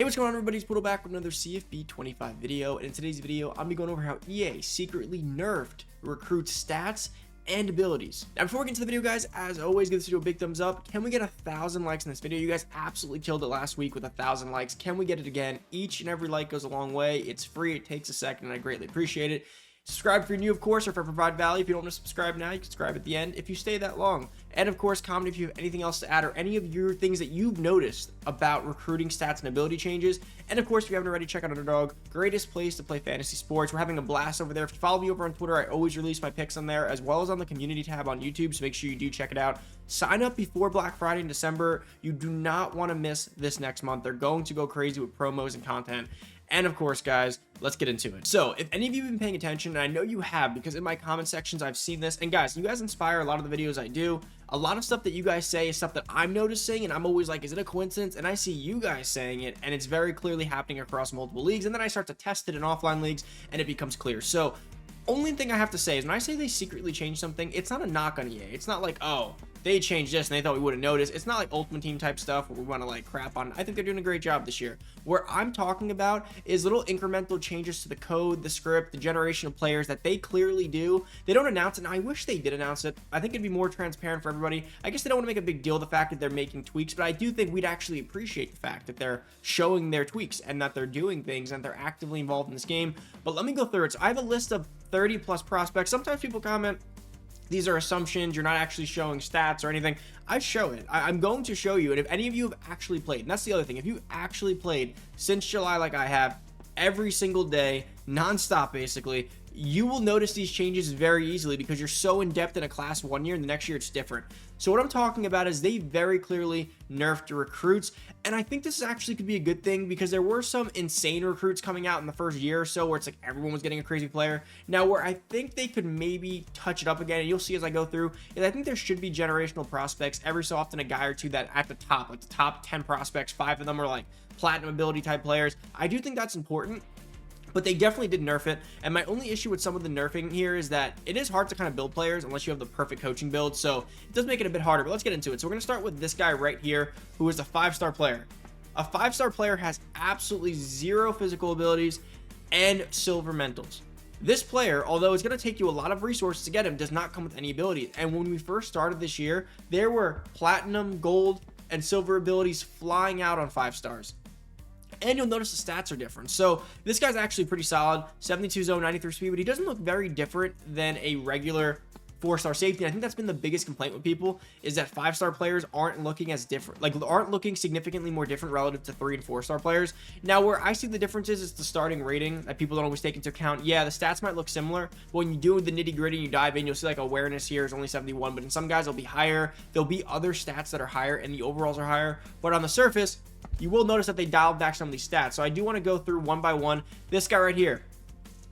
What's going on, everybody? It's Poodle back with another CFB 25 video, and in today's video, I'm gonna be going over how EA secretly nerfed recruits' stats and abilities. Now, before we get into the video, guys, as always, give this video a big thumbs up. Can we get 1,000 likes in this video? You guys absolutely killed it last week with 1,000 likes. Can we get it again? Each and every like goes a long way. It's free. It takes a second, and I greatly appreciate it. Subscribe if you're new, of course, or if I provide value. If you don't want to subscribe now, you can subscribe at the end if you stay that long. And of course, comment if you have anything else to add or any of your things that you've noticed about recruiting stats and ability changes. And of course, if you haven't already, check out Underdog. Greatest place to play fantasy sports. We're having a blast over there. If you follow me over on Twitter, I always release my picks on there, as well as on the community tab on YouTube, so make sure you do check it out. Sign up before Black Friday in December. You do not want to miss this next month. They're going to go crazy with promos and content. And of course, guys, let's get into it. So if any of you have been paying attention, and I know you have because in my comment sections I've seen this, and guys, you guys inspire a lot of the videos I do. A lot of stuff that you guys say is stuff that I'm noticing, and I'm always like, is it a coincidence? And I see you guys saying it, and it's very clearly happening across multiple leagues, and then I start to test it in offline leagues, and it becomes clear. So only thing I have to say is when I say they secretly changed something, it's not a knock on EA. It's not like, oh, they changed this and they thought we would have noticed. It's not like Ultimate Team type stuff where we want to like crap on. I think they're doing a great job this year. Where I'm talking about is little incremental changes to the code, the script, the generation of players that they clearly do. They don't announce it, and I wish they did announce it. I think it'd be more transparent for everybody. I guess they don't want to make a big deal of the fact that they're making tweaks, but I do think we'd actually appreciate the fact that they're showing their tweaks and that they're doing things and they're actively involved in this game. But let me go through it. So I have a list of 30 plus prospects. Sometimes people comment, these are assumptions, you're not actually showing stats or anything. I show it. I'm going to show you, and if any of you have actually played, and that's the other thing, if you actually played since July like I have, every single day, non-stop basically, you will notice these changes very easily because you're so in depth in a class one year and the next year it's different. So what I'm talking about is they very clearly nerfed recruits, and I think this actually could be a good thing because there were some insane recruits coming out in the first year or so where it's like everyone was getting a crazy player. Now where I think they could maybe touch it up again, and you'll see as I go through, is I think there should be generational prospects every so often, a guy or two that at the top, like the top 10 prospects, 5 of them are like platinum ability type players. I do think that's important. But they definitely did nerf it, and my only issue with some of the nerfing here is that it is hard to kind of build players unless you have the perfect coaching build, so it does make it a bit harder, but let's get into it. So we're going to start with this guy right here, who is a 5-star player. A 5-star player has absolutely 0 physical abilities and silver mentals. This player, although it's going to take you a lot of resources to get him, does not come with any abilities, and when we first started this year, there were platinum, gold, and silver abilities flying out on 5 stars. And you'll notice the stats are different. So this guy's actually pretty solid, 72 zone, 93 speed, but he doesn't look very different than a regular 4-star safety. And I think that's been the biggest complaint with people, is that 5-star players aren't looking as different, like aren't looking significantly more different relative to 3 and 4-star players. Now where I see the differences is the starting rating that people don't always take into account. Yeah, the stats might look similar, but when you do the nitty gritty and you dive in, you'll see like awareness here is only 71, but in some guys it'll be higher. There'll be other stats that are higher and the overalls are higher, but on the surface, you will notice that they dialed back some of these stats. So I do want to go through one by one. This guy right here,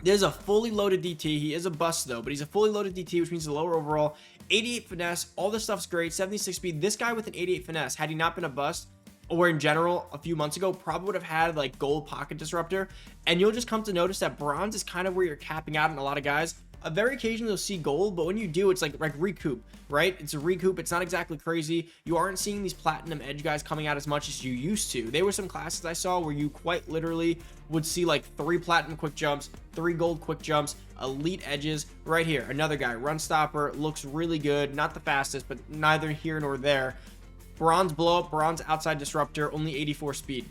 there's a fully loaded DT. He is a bust though, but he's a fully loaded DT, which means a lower overall. 88 finesse, all this stuff's great. 76 speed. This guy with an 88 finesse, had he not been a bust, or in general a few months ago, probably would have had like gold pocket disruptor. And you'll just come to notice that bronze is kind of where you're capping out in a lot of guys. Very occasionally you'll see gold, but when you do, it's like recoup, right? It's a recoup. It's not exactly crazy. You aren't seeing these platinum edge guys coming out as much as you used to. There were some classes I saw where you quite literally would see like 3 platinum quick jumps, 3 gold quick jumps, elite edges. Right here, another guy, run stopper, looks really good. Not the fastest, but neither here nor there. Bronze blow up, bronze outside disruptor, only 84 speed.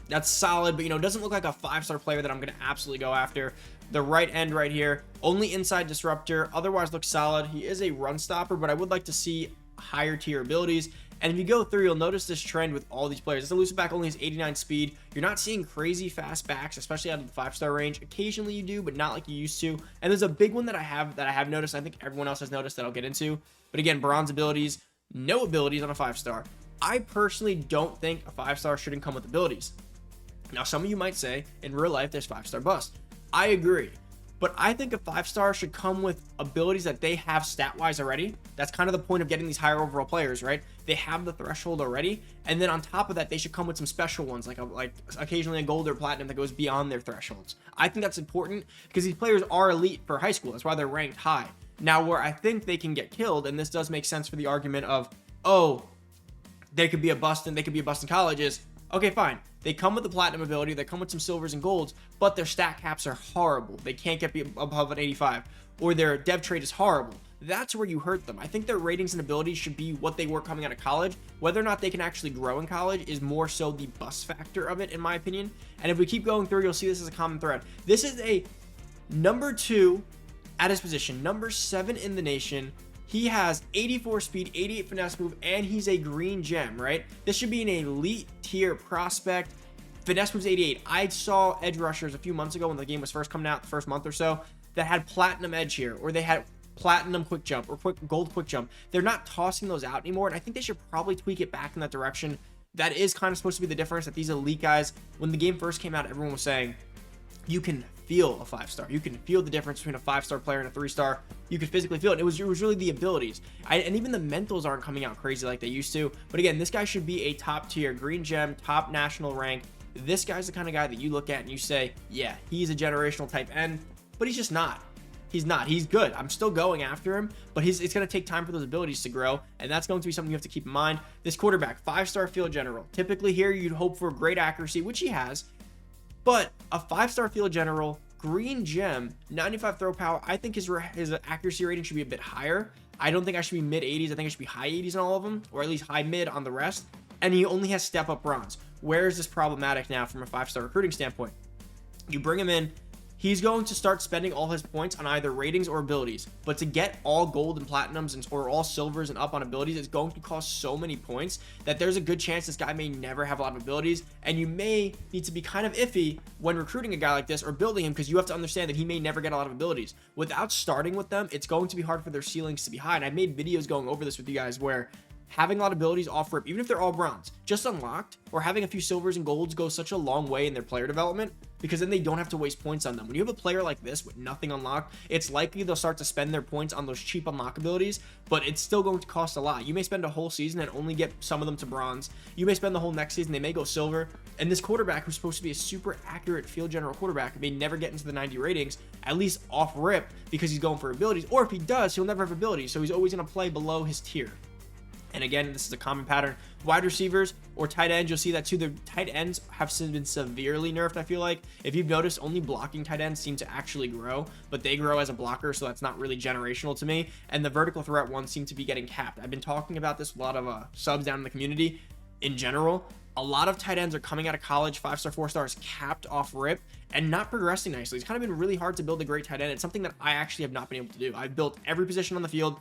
That's solid, but doesn't look like a 5-star player that I'm going to absolutely go after. The right end right here, only inside disruptor, otherwise looks solid. He is a run stopper, but I would like to see higher tier abilities. And if you go through, you'll notice this trend with all these players. This elusive back only has 89 speed. You're not seeing crazy fast backs, especially out of the 5-star range. Occasionally you do, but not like you used to. And there's a big one that I have noticed. I think everyone else has noticed that I'll get into. But again, bronze abilities, no abilities on a 5-star. I personally don't think a 5-star shouldn't come with abilities. Now, some of you might say, in real life, there's 5-star bust. I agree, but I think a 5-star should come with abilities that they have stat-wise already. That's kind of the point of getting these higher overall players, right? They have the threshold already, and then on top of that, they should come with some special ones, like occasionally a gold or platinum that goes beyond their thresholds. I think that's important because these players are elite for high school. That's why they're ranked high. Now, where I think they can get killed, and this does make sense for the argument of, oh, they could be a bust in colleges. Okay, fine. They come with the platinum ability, they come with some silvers and golds, but their stat caps are horrible. They can't get above an 85, or their dev trait is horrible. That's where you hurt them. I think their ratings and abilities should be what they were coming out of college. Whether or not they can actually grow in college is more so the bust factor of it, in my opinion. And if we keep going through, you'll see this as a common thread. This is a number 2 at his position, number 7 in the nation. He has 84 speed, 88 finesse move, and he's a green gem, right? This should be an elite tier prospect. Finesse move's 88. I saw edge rushers a few months ago when the game was first coming out, the first month or so, that had platinum edge here, or they had platinum quick jump, or gold quick jump. They're not tossing those out anymore, and I think they should probably tweak it back in that direction. That is kind of supposed to be the difference, that these elite guys, when the game first came out, everyone was saying, you can feel a 5-star. You can feel the difference between a 5-star player and a 3-star. You could physically feel it. It was really the abilities. And even the mentals aren't coming out crazy like they used to. But again, this guy should be a top tier green gem, top national rank. This guy's the kind of guy that you look at and you say, yeah, he's a generational type end, but he's just not. He's not. He's good. I'm still going after him, but it's going to take time for those abilities to grow, and that's going to be something you have to keep in mind. This quarterback, 5-star field general. Typically here, you'd hope for great accuracy, which he has, but a 5-star field general, green gem, 95 throw power, I think his accuracy rating should be a bit higher. I don't think I should be mid-80s. I think I should be high 80s on all of them, or at least high mid on the rest, and he only has step-up bronze. Where is this problematic now from a 5-star recruiting standpoint? You bring him in, he's going to start spending all his points on either ratings or abilities, but to get all gold and platinums or all silvers and up on abilities is going to cost so many points that there's a good chance this guy may never have a lot of abilities, and you may need to be kind of iffy when recruiting a guy like this or building him, because you have to understand that he may never get a lot of abilities. Without starting with them, it's going to be hard for their ceilings to be high, and I've made videos going over this with you guys where having a lot of abilities off rip, even if they're all bronze, just unlocked, or having a few silvers and golds goes such a long way in their player development, because then they don't have to waste points on them. When you have a player like this with nothing unlocked, it's likely they'll start to spend their points on those cheap unlock abilities, but it's still going to cost a lot. You may spend a whole season and only get some of them to bronze. You may spend the whole next season, they may go silver, and this quarterback, who's supposed to be a super accurate field general quarterback, may never get into the 90 ratings, at least off rip, because he's going for abilities, or if he does, he'll never have abilities, so he's always going to play below his tier. And again, this is a common pattern. Wide receivers or tight ends, you'll see that too. The tight ends have been severely nerfed, I feel like. If you've noticed, only blocking tight ends seem to actually grow, but they grow as a blocker, so that's not really generational to me. And the vertical threat ones seem to be getting capped. I've been talking about this with a lot of subs down in the community. In general, a lot of tight ends are coming out of college, 5-star, 4-stars, capped off rip, and not progressing nicely. It's kind of been really hard to build a great tight end. It's something that I actually have not been able to do. I've built every position on the field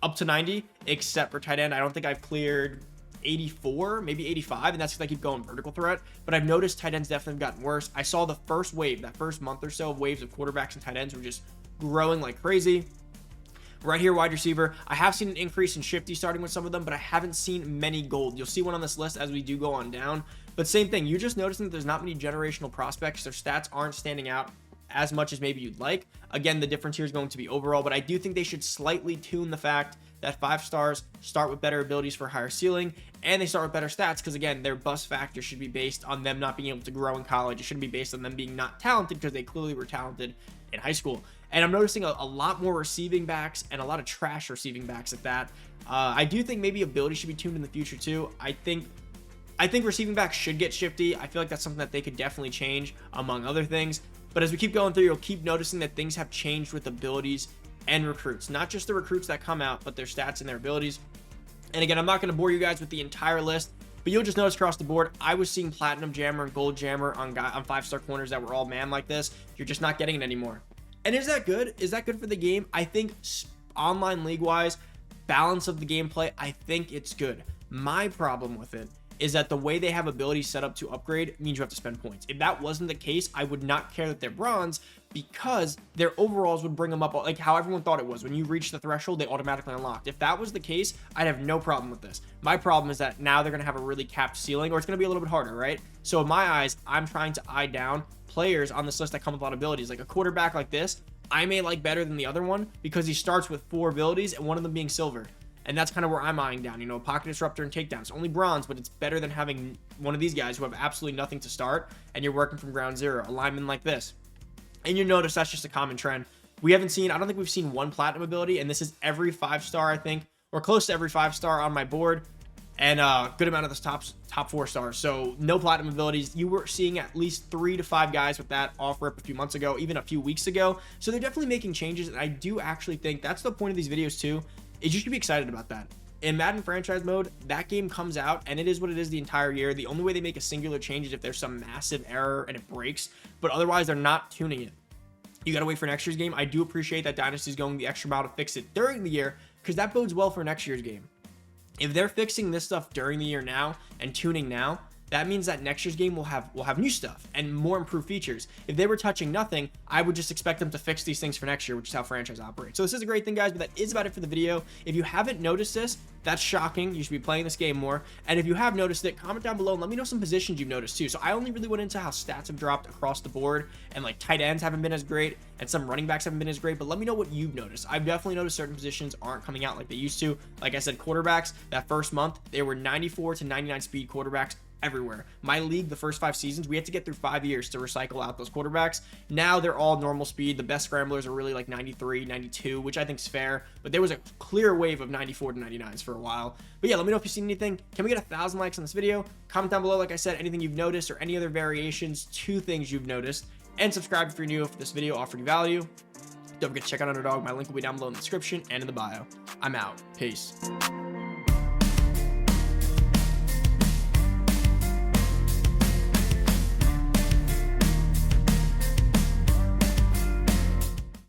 up to 90, except for tight end. I don't think I've cleared 84, maybe 85, and that's because I keep going vertical threat. But I've noticed tight ends definitely have gotten worse. I saw the first wave, that first month or so of waves of quarterbacks and tight ends were just growing like crazy. Right here, wide receiver, I have seen an increase in shifty starting with some of them, but I haven't seen many gold. You'll see one on this list as we do go on down. But same thing, you're just noticing that there's not many generational prospects. Their stats aren't standing out as much as maybe you'd like. Again, the difference here is going to be overall, but I do think they should slightly tune the fact that 5-stars start with better abilities for higher ceiling, and they start with better stats, because again, their bust factor should be based on them not being able to grow in college. It shouldn't be based on them being not talented, because they clearly were talented in high school. And I'm noticing a lot more receiving backs and a lot of trash receiving backs at that. I do think maybe ability should be tuned in the future too. I think receiving backs should get shifty. I feel like that's something that they could definitely change, among other things. But as we keep going through, you'll keep noticing that things have changed with abilities and recruits. Not just the recruits that come out, but their stats and their abilities. And again, I'm not going to bore you guys with the entire list, but you'll just notice across the board, I was seeing Platinum Jammer and Gold Jammer on 5-star corners that were all man like this. You're just not getting it anymore. And is that good? Is that good for the game? I think online league-wise, balance of the gameplay, I think it's good. My problem with it is that the way they have abilities set up to upgrade means you have to spend points. If that wasn't the case, I would not care that they're bronze, because their overalls would bring them up like how everyone thought it was. When you reach the threshold, they automatically unlocked. If that was the case, I'd have no problem with this. My problem is that now they're going to have a really capped ceiling, or it's going to be a little bit harder, right? So in my eyes, I'm trying to eye down players on this list that come with a lot of abilities. Like a quarterback like this, I may like better than the other one because he starts with 4 abilities and one of them being silver. And that's kind of where I'm eyeing down, you know, pocket disruptor and takedown. It's only bronze, but it's better than having one of these guys who have absolutely nothing to start and you're working from ground zero. A lineman like this. And you notice that's just a common trend. I don't think we've seen one platinum ability, and this is every 5-star, I think, or close to every 5-star on my board. and good amount of the top 4 stars. So no platinum abilities. You were seeing at least 3 to 5 guys with that off rip a few months ago, even a few weeks ago. So they're definitely making changes, and I do actually think that's the point of these videos too, is you should be excited about that. In Madden franchise mode, that game comes out and it is what it is the entire year. The only way they make a singular change is if there's some massive error and it breaks, but otherwise they're not tuning it. You gotta wait for next year's game. I do appreciate that Dynasty is going the extra mile to fix it during the year, because that bodes well for next year's game. If they're fixing this stuff during the year now and tuning now, that means that next year's game will have new stuff and more improved features. If they were touching nothing, I would just expect them to fix these things for next year, which is how franchise operates. So this is a great thing, guys, but that is about it for the video. If you haven't noticed this, that's shocking. You should be playing this game more. And if you have noticed it, comment down below and let me know some positions you've noticed too. So I only really went into how stats have dropped across the board, and like tight ends haven't been as great and some running backs haven't been as great, but let me know what you've noticed. I've definitely noticed certain positions aren't coming out like they used to. Like I said, quarterbacks, that first month, they were 94 to 99 speed quarterbacks everywhere. My league, the first 5 seasons, we had to get through 5 years to recycle out those quarterbacks. Now they're all normal speed. The best scramblers are really like 93, 92, which I think is fair, but there was a clear wave of 94 to 99s for a while. But yeah, let me know if you've seen anything. Can we get 1,000 likes on this video? Comment down below, like I said, anything you've noticed or any other variations to things you've noticed, and subscribe if you're new, if this video offered you value. Don't forget to check out Underdog. My link will be down below in the description and in the bio. I'm out. Peace.